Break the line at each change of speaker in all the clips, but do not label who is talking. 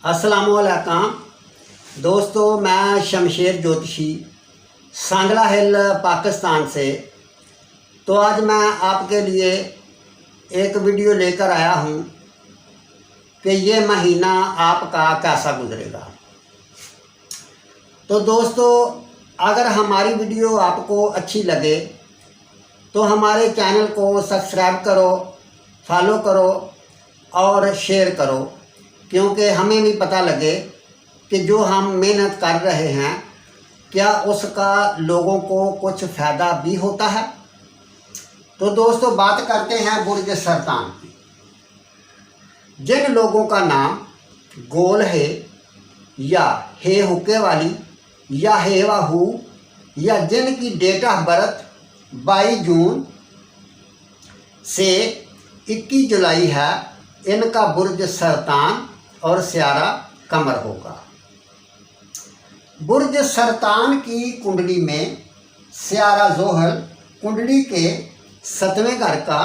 अस्सलामुअलैकुम दोस्तों, मैं शमशेर ज्योतिषी सांगला हिल पाकिस्तान से। तो आज मैं आपके लिए एक वीडियो लेकर आया हूँ कि ये महीना आपका कैसा गुजरेगा। तो दोस्तों, अगर हमारी वीडियो आपको अच्छी लगे तो हमारे चैनल को सब्सक्राइब करो, फॉलो करो और शेयर करो, क्योंकि हमें भी पता लगे कि जो हम मेहनत कर रहे हैं क्या उसका लोगों को कुछ फ़ायदा भी होता है। तो दोस्तों, बात करते हैं बुर्ज सरतान की। जिन लोगों का नाम गोल है या हे हुक्के वाली या हे वाहू या जिनकी डेट ऑफ बर्थ 22 जून से 21 जुलाई है, इनका बुर्ज सरतान और स्यारा कमर होगा। बुर्ज सरतान की कुंडली में स्यारा जोहल कुंडली के 7वें घर का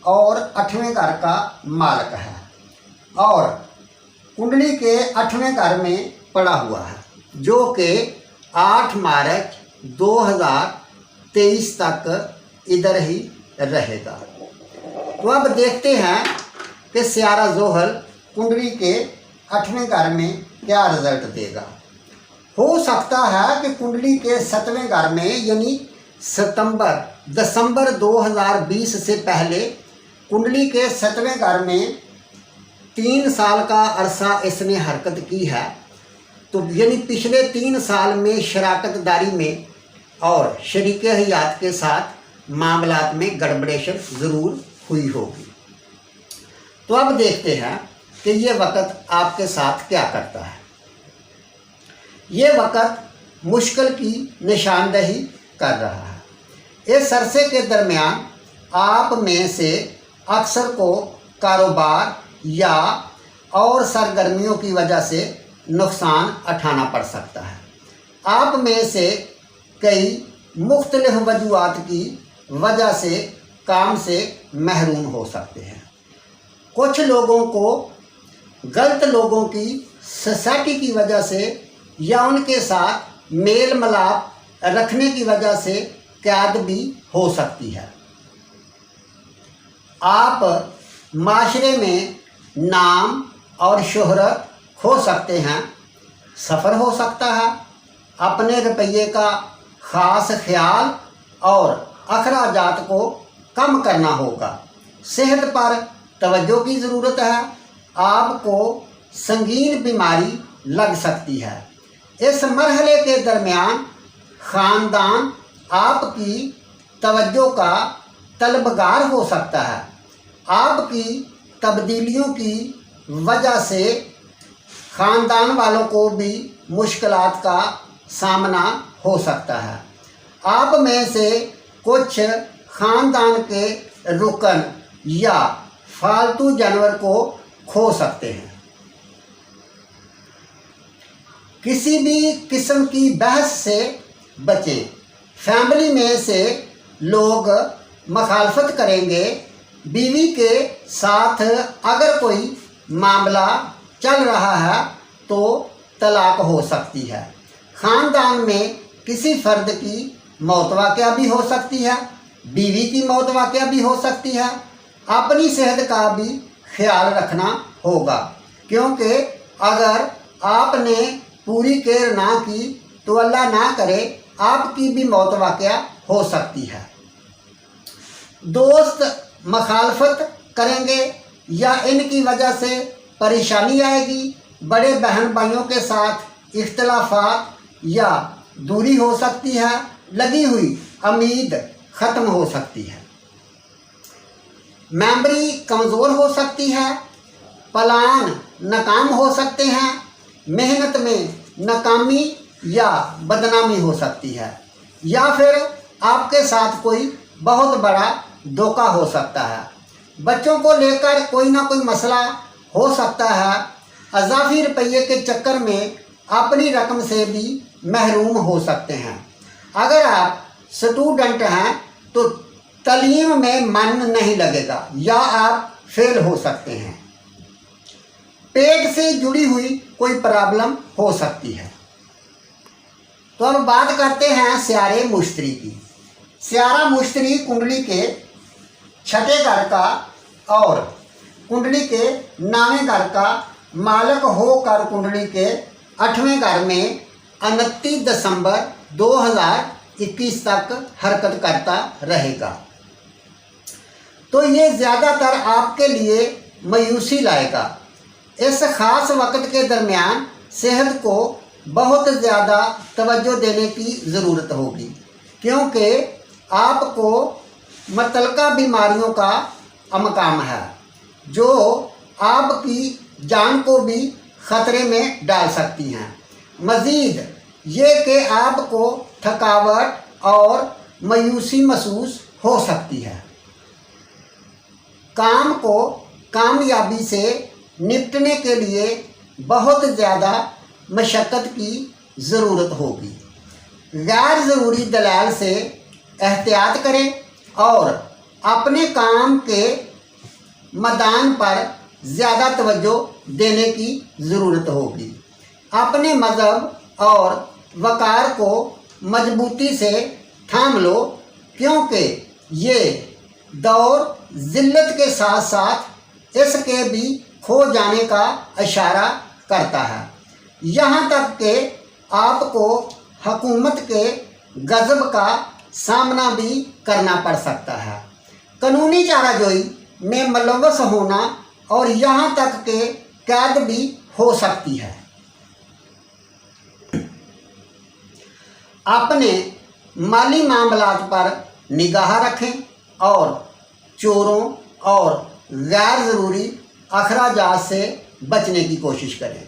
और 8वें घर का मालिक है और कुंडली के 8वें घर में पड़ा हुआ है, जो कि 8 मार्च 2023 तक इधर ही रहेगा। तो अब देखते हैं कि स्यारा जोहल कुंडली के 8वें घर में क्या रिजल्ट देगा। हो सकता है कि कुंडली के 7वें घर में यानी दिसंबर 2020 से पहले कुंडली के 7वें घर में 3 साल का अरसा इसने हरकत की है। तो यानी पिछले 3 साल में शराकतदारी में और शरीक हयात के साथ मामलात में गड़बड़ेशन ज़रूर हुई होगी। तो अब देखते हैं कि ये वक़्त आपके साथ क्या करता है। ये वक़्त मुश्किल की निशानदही कर रहा है। इस अरसे के दरमियान आप में से अक्सर को कारोबार या और सरगर्मियों की वजह से नुकसान उठाना पड़ सकता है। आप में से कई मुख्तलिफ वजूहात की वजह से काम से महरूम हो सकते हैं। कुछ लोगों को गलत लोगों की सोसाइटी की वजह से या उनके साथ मेल मिलाप रखने की वजह से कैद भी हो सकती है। आप माशरे में नाम और शोहरत खो सकते हैं। सफ़र हो सकता है। अपने रुपये का ख़ास ख्याल और अखराजात को कम करना होगा। सेहत पर तवज्जो की ज़रूरत है। आपको संगीन बीमारी लग सकती है। इस मरहले के दरमियान ख़ानदान आपकी तवज्जो का तलबगार हो सकता है। आपकी तब्दीलियों की वजह से ख़ानदान वालों को भी मुश्किलात का सामना हो सकता है। आप में से कुछ ख़ानदान के रुकन या फालतू जानवर को खो सकते हैं। किसी भी किस्म की बहस से बचें। फैमिली में से लोग मखालफत करेंगे। बीवी के साथ अगर कोई मामला चल रहा है तो तलाक हो सकती है। ख़ानदान में किसी फ़र्द की मौत वाक़या भी हो सकती है। बीवी की मौत वाक़या भी हो सकती है। अपनी सेहत का भी ख्याल रखना होगा, क्योंकि अगर आपने पूरी केयर ना की तो अल्लाह ना करे आपकी भी मौत वाक़या हो सकती है। दोस्त मखालफत करेंगे या इनकी वजह से परेशानी आएगी। बड़े बहन भाइयों के साथ इख्तलाफात या दूरी हो सकती है। लगी हुई उम्मीद ख़त्म हो सकती है। मेमोरी कमज़ोर हो सकती है। प्लान नाकाम हो सकते हैं। मेहनत में नाकामी या बदनामी हो सकती है, या फिर आपके साथ कोई बहुत बड़ा धोखा हो सकता है। बच्चों को लेकर कोई ना कोई मसला हो सकता है। अज़ाफ़ी रुपये के चक्कर में अपनी रकम से भी महरूम हो सकते हैं। अगर आप स्टूडेंट हैं तो तालीम में मन नहीं लगेगा या आप फेल हो सकते हैं। पेट से जुड़ी हुई कोई प्रॉब्लम हो सकती है। तो अब बात करते हैं स्यारे मुश्तरी की। स्यारा मुश्तरी कुंडली के छठे घर का और कुंडली के 9वें घर का मालक होकर कुंडली के 8वें घर में 29 दिसंबर 2021 तक हरकत करता रहेगा। तो ये ज़्यादातर आपके लिए मायूसी लाएगा। इस ख़ास वक्त के दरमियान सेहत को बहुत ज़्यादा तवज्जो देने की ज़रूरत होगी, क्योंकि आपको मुतल्लिका बीमारियों का अमकाम है जो आपकी जान को भी ख़तरे में डाल सकती हैं। मज़ीद ये कि आपको थकावट और मायूसी महसूस हो सकती है। काम को कामयाबी से निपटने के लिए बहुत ज़्यादा मशक्क़त की ज़रूरत होगी। गैर ज़रूरी दलाल से एहतियात करें और अपने काम के मैदान पर ज़्यादा तवज्जो देने की ज़रूरत होगी। अपने मज़हब और वक़ार को मजबूती से थाम लो, क्योंकि ये दौर ज़िल्लत के साथ साथ इसके भी खो जाने का इशारा करता है। यहाँ तक कि आपको हुकूमत के गज़ब का सामना भी करना पड़ सकता है। कानूनी चाराजोई में मुलव्वस होना और यहाँ तक कि कैद भी हो सकती है। अपने माली मामलात पर निगाह रखें और चोरों और गैर ज़रूरी अखराजात से बचने की कोशिश करें।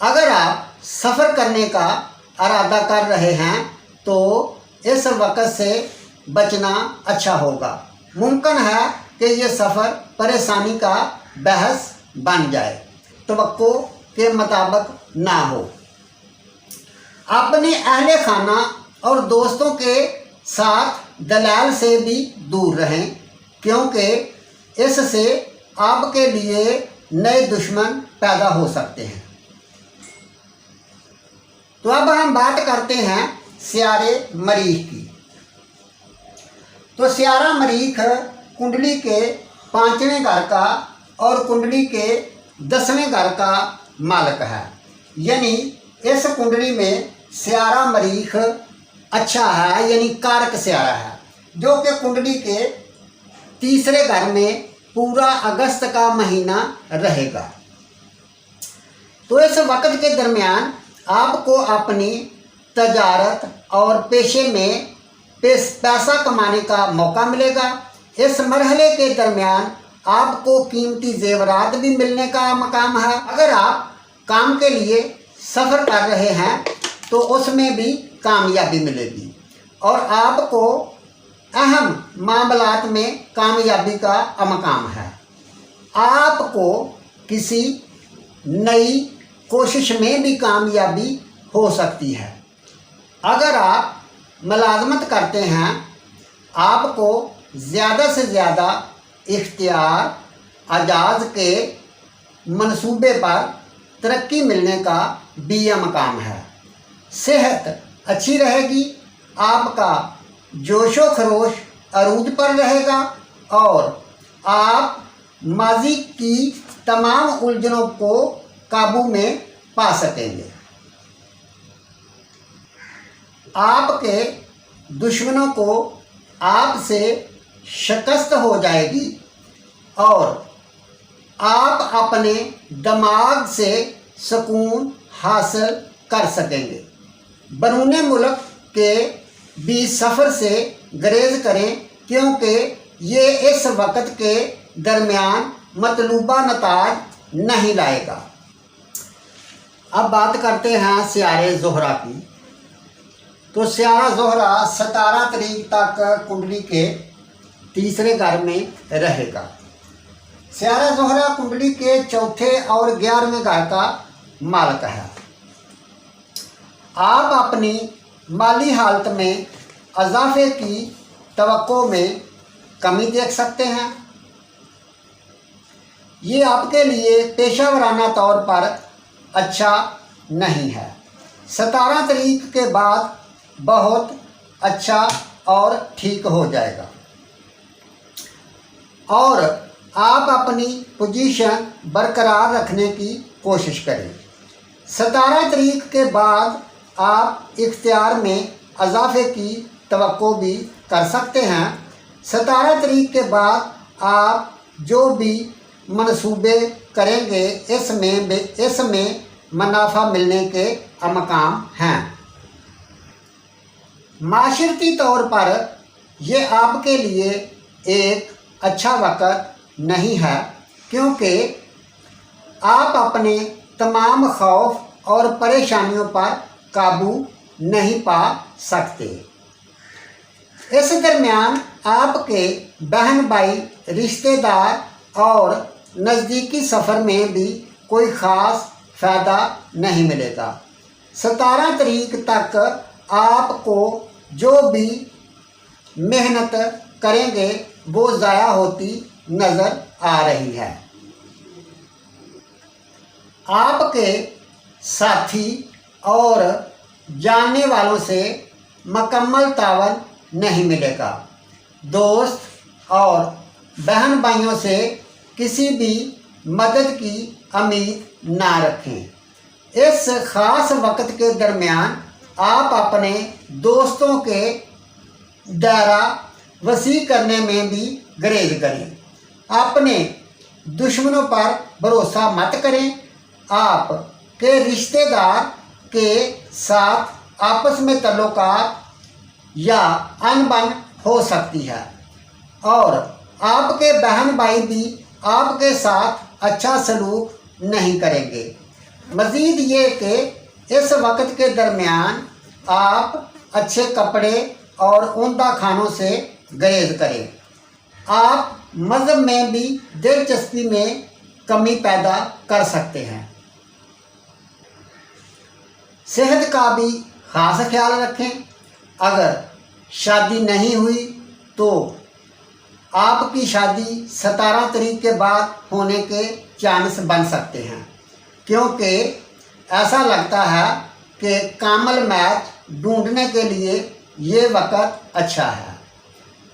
अगर आप सफ़र करने का इरादा कर रहे हैं तो इस वक्त से बचना अच्छा होगा। मुमकिन है कि ये सफ़र परेशानी का बहस बन जाए, तवक्को के मुताबिक ना हो। अपने अहले खाना और दोस्तों के साथ दलाल से भी दूर रहें, क्योंकि इससे आपके लिए नए दुश्मन पैदा हो सकते हैं। तो अब हम बात करते हैं स्यारे मरीख की। तो स्यारा मरीख कुंडली के 5वें घर का और कुंडली के 10वें घर का मालक है। यानी इस कुंडली में स्यारा मरीख अच्छा है, यानी कारक स्यारा है, जो कि कुंडली के 3रे घर में पूरा अगस्त का महीना रहेगा। तो इस वक्त के दरमियान आपको अपनी तजारत और पेशे में पैसा कमाने का मौका मिलेगा। इस मरहले के दरमियान आपको कीमती जेवरात भी मिलने का मकाम है। अगर आप काम के लिए सफ़र कर रहे हैं तो उसमें भी कामयाबी मिलेगी और आपको अहम मामलात में कामयाबी का मकाम है। आपको किसी नई कोशिश में भी कामयाबी हो सकती है। अगर आप मुलाजमत करते हैं, आपको ज़्यादा से ज़्यादा इख्तियार आजाज़ के मंसूबे पर तरक्की मिलने का भी मकाम है। सेहत अच्छी रहेगी, आपका जोशो खरोश अरूज पर रहेगा और आप माजी की तमाम उलझनों को काबू में पा सकेंगे। आपके दुश्मनों को आपसे शिकस्त हो जाएगी और आप अपने दिमाग से सुकून हासिल कर सकेंगे। बरूने मुल्क के भी सफ़र से गुरेज करें, क्योंकि ये इस वक्त के दरमियान मतलूबा नताज नहीं लाएगा। अब बात करते हैं स्यारे ज़ोहरा की। तो स्यारा ज़ोहरा 17 तारीख तक कुंडली के 3रे घर में रहेगा। स्यारा ज़ोहरा कुंडली के 4थे और 11वें घर का मालिक है। आप अपनी माली हालत में इजाफे की तवक्को में कमी देख सकते हैं। یہ آپ کے لیے پیشہ ورانہ طور پر اچھا نہیں ہے۔ 17 تاریخ کے بعد بہت اچھا اور ٹھیک ہو جائے گا اور آپ اپنی پوزیشن برقرار رکھنے کی کوشش کریں۔ 17 تاریخ کے بعد آپ اختیار میں اضافے کی توقع بھی کر سکتے ہیں۔ 17 تاریخ کے بعد آپ جو بھی منصوبے کریں گے اس میں منافع ملنے کے امکان ہیں۔ معاشرتی طور پر یہ آپ کے لیے ایک اچھا وقت نہیں ہے، کیونکہ آپ اپنے تمام خوف اور پریشانیوں پر قابو نہیں پا سکتے۔ اس درمیان آپ کے بہن بھائی، رشتہ دار اور نزدیکی سفر میں بھی کوئی خاص فائدہ نہیں ملے گا۔ 17 تاریخ تک آپ کو جو بھی محنت کریں گے وہ ضائع ہوتی نظر آ رہی ہے۔ آپ کے ساتھی اور جاننے والوں سے مکمل تعاون نہیں ملے گا۔ دوست اور بہن بھائیوں سے کسی بھی مدد کی امید نہ رکھیں۔ اس خاص وقت کے درمیان آپ اپنے دوستوں کے دائرہ وسیع کرنے میں بھی گریز کریں۔ اپنے دشمنوں پر بھروسہ مت کریں۔ آپ کے رشتہ دار کے ساتھ آپس میں تعلقات یا انبن ہو سکتی ہے اور آپ کے بہن بھائی بھی آپ کے ساتھ اچھا سلوک نہیں کریں گے۔ مزید یہ کہ اس وقت کے درمیان آپ اچھے کپڑے اور عمدہ کھانوں سے گریز کریں۔ آپ مذہب میں بھی دلچسپی میں کمی پیدا کر سکتے ہیں۔ صحت کا بھی خاص خیال رکھیں۔ اگر شادی نہیں ہوئی تو آپ کی شادی 17 تاریخ کے بعد ہونے کے چانس بن سکتے ہیں، کیونکہ ایسا لگتا ہے کہ کامل میچ ڈھونڈنے کے لیے یہ وقت اچھا ہے۔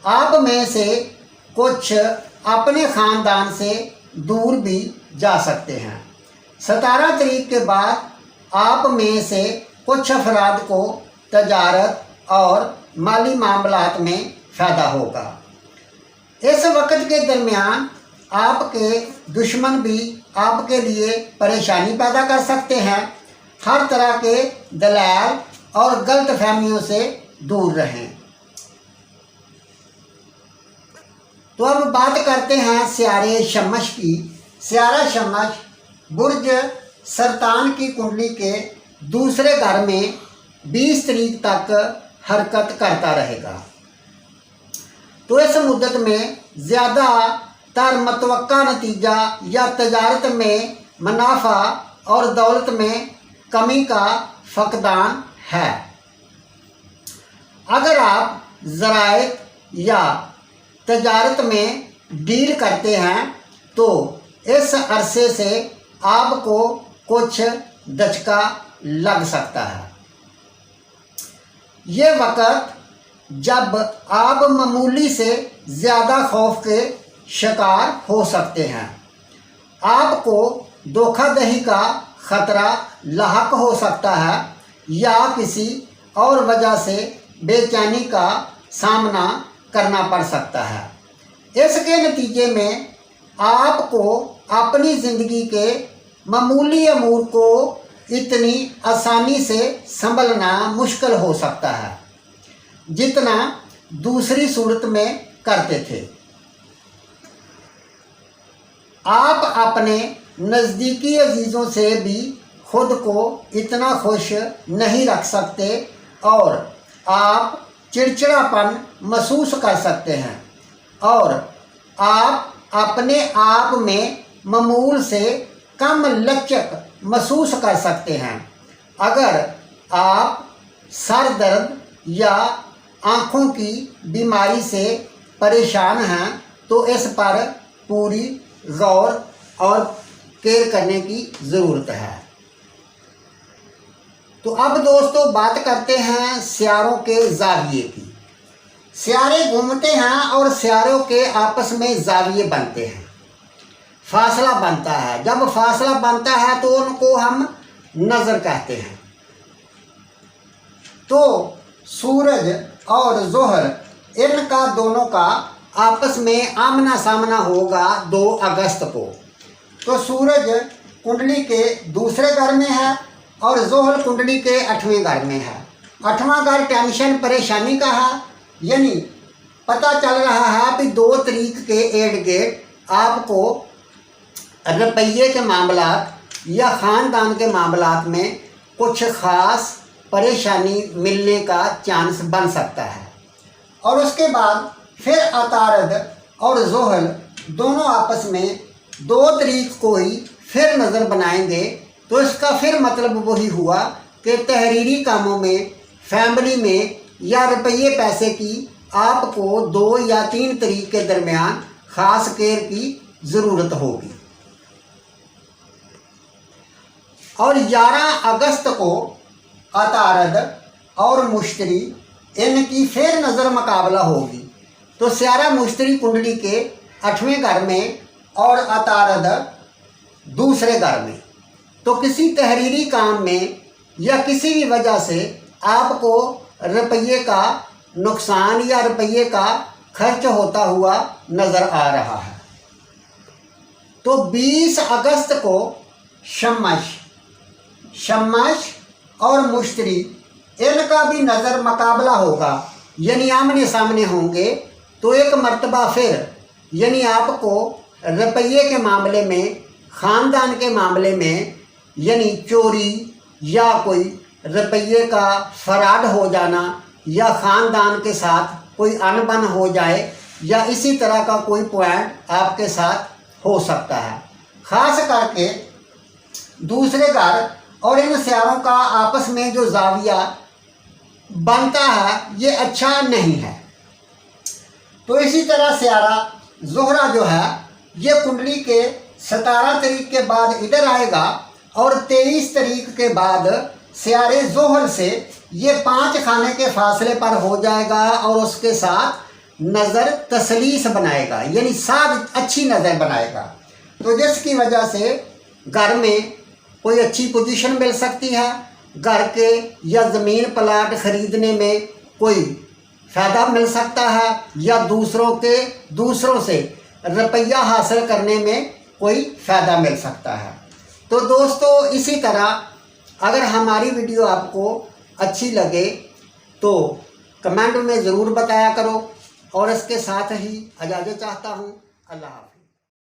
آپ میں سے کچھ اپنے خاندان سے دور بھی جا سکتے ہیں۔ 17 تاریخ کے بعد آپ میں سے کچھ افراد کو تجارت اور مالی معاملات میں فائدہ ہوگا۔ اس وقت کے درمیان آپ کے دشمن بھی آپ کے لیے پریشانی پیدا کر سکتے ہیں۔ ہر طرح کے دلائل اور غلط فہمیوں سے دور رہیں۔ تو اب بات کرتے ہیں سیارے شمس کی۔ سیارہ شمس برج سرطان کی کنڈلی کے دوسرے گھر میں 20 تاریخ تک حرکت کرتا رہے گا۔ تو اس مدت میں زیادہ تر متوقع نتیجہ یا تجارت میں منافع اور دولت میں کمی کا فقدان ہے۔ اگر آپ زراعت یا تجارت میں ڈیل کرتے ہیں تو اس عرصے سے آپ کو کچھ دھچکا لگ سکتا ہے۔ یہ وقت جب آپ معمولی سے زیادہ خوف کے شکار ہو سکتے ہیں۔ آپ کو دھوکہ دہی کا خطرہ لاحق ہو سکتا ہے یا کسی اور وجہ سے بے چینی کا سامنا کرنا پڑ سکتا ہے۔ اس کے نتیجے میں آپ کو اپنی زندگی کے معمولی امور کو اتنی آسانی سے سنبھلنا مشکل ہو سکتا ہے جتنا دوسری صورت میں کرتے تھے۔ آپ اپنے نزدیکی عزیزوں سے بھی خود کو اتنا خوش نہیں رکھ سکتے اور آپ چڑچڑاپن محسوس کر سکتے ہیں اور آپ اپنے آپ میں معمول سے کم لچک محسوس کر سکتے ہیں۔ اگر آپ سر درد یا آنکھوں کی بیماری سے پریشان ہیں تو اس پر پوری غور اور کیئر کرنے کی ضرورت ہے۔ تو اب دوستو بات کرتے ہیں سیاروں کے زاویے کی۔ سیارے گھومتے ہیں اور سیاروں کے آپس میں زاویے بنتے ہیں، فاصلہ بنتا ہے۔ جب فاصلہ بنتا ہے تو ان کو ہم نظر کہتے ہیں۔ تو سورج اور زحل ان کا دونوں کا آپس میں آمنا سامنا ہوگا 2 اگست کو۔ تو سورج کنڈلی کے دوسرے گھر میں ہے اور زحل کنڈلی کے 8ویں گھر میں ہے۔ 8واں گھر ٹینشن پریشانی کا ہے، یعنی پتہ چل رہا ہے کہ 2 تاریخ کے ارد گرد آپ کو روپیے کے معاملات یا خاندان کے معاملات میں کچھ خاص پریشانی ملنے کا چانس بن سکتا ہے۔ اور اس کے بعد پھر عطارد اور زحل دونوں آپس میں 2 تاریخ کو ہی پھر نظر بنائیں گے۔ تو اس کا پھر مطلب وہی ہوا کہ تحریری کاموں میں، فیملی میں یا روپیے پیسے کی آپ کو 2 یا 3 تاریخ کے درمیان خاص کیئر کی ضرورت ہوگی۔ اور 11 اگست کو عطارد اور مشتری ان کی پھر نظر مقابلہ ہوگی۔ تو سیارہ مشتری کنڈلی کے 8ویں گھر میں اور عطارد دوسرے گھر میں۔ تو کسی تحریری کام میں یا کسی بھی وجہ سے آپ کو روپیے کا نقصان یا روپیے کا خرچ ہوتا ہوا نظر آ رہا ہے۔ تو 20 اگست کو شمش اور مشتری ان کا بھی نظر مقابلہ ہوگا، یعنی آمنے سامنے ہوں گے۔ تو ایک مرتبہ پھر یعنی آپ کو روپیے کے معاملے میں، خاندان کے معاملے میں، یعنی چوری یا کوئی روپیے کا فراڈ ہو جانا یا خاندان کے ساتھ کوئی انبن ہو جائے یا اسی طرح کا کوئی پوائنٹ آپ کے ساتھ ہو سکتا ہے۔ خاص کر کے دوسرے گھر اور ان سیاروں کا آپس میں جو زاویہ بنتا ہے یہ اچھا نہیں ہے۔ تو اسی طرح سیارہ زہرہ جو ہے یہ کنڈلی کے 17 تاریخ کے بعد ادھر آئے گا اور 23 تاریخ کے بعد سیارے زحل سے یہ 5 خانے کے فاصلے پر ہو جائے گا اور اس کے ساتھ نظر تسلیس بنائے گا، یعنی 7 اچھی نظر بنائے گا۔ تو جس کی وجہ سے گھر میں کوئی اچھی پوزیشن مل سکتی ہے، گھر کے یا زمین پلاٹ خریدنے میں کوئی فائدہ مل سکتا ہے یا دوسروں سے روپیہ حاصل کرنے میں کوئی فائدہ مل سکتا ہے۔ تو دوستو اسی طرح اگر ہماری ویڈیو آپ کو اچھی لگے تو کمنٹ میں ضرور بتایا کرو، اور اس کے ساتھ ہی اجازت چاہتا ہوں۔ اللہ حافظ۔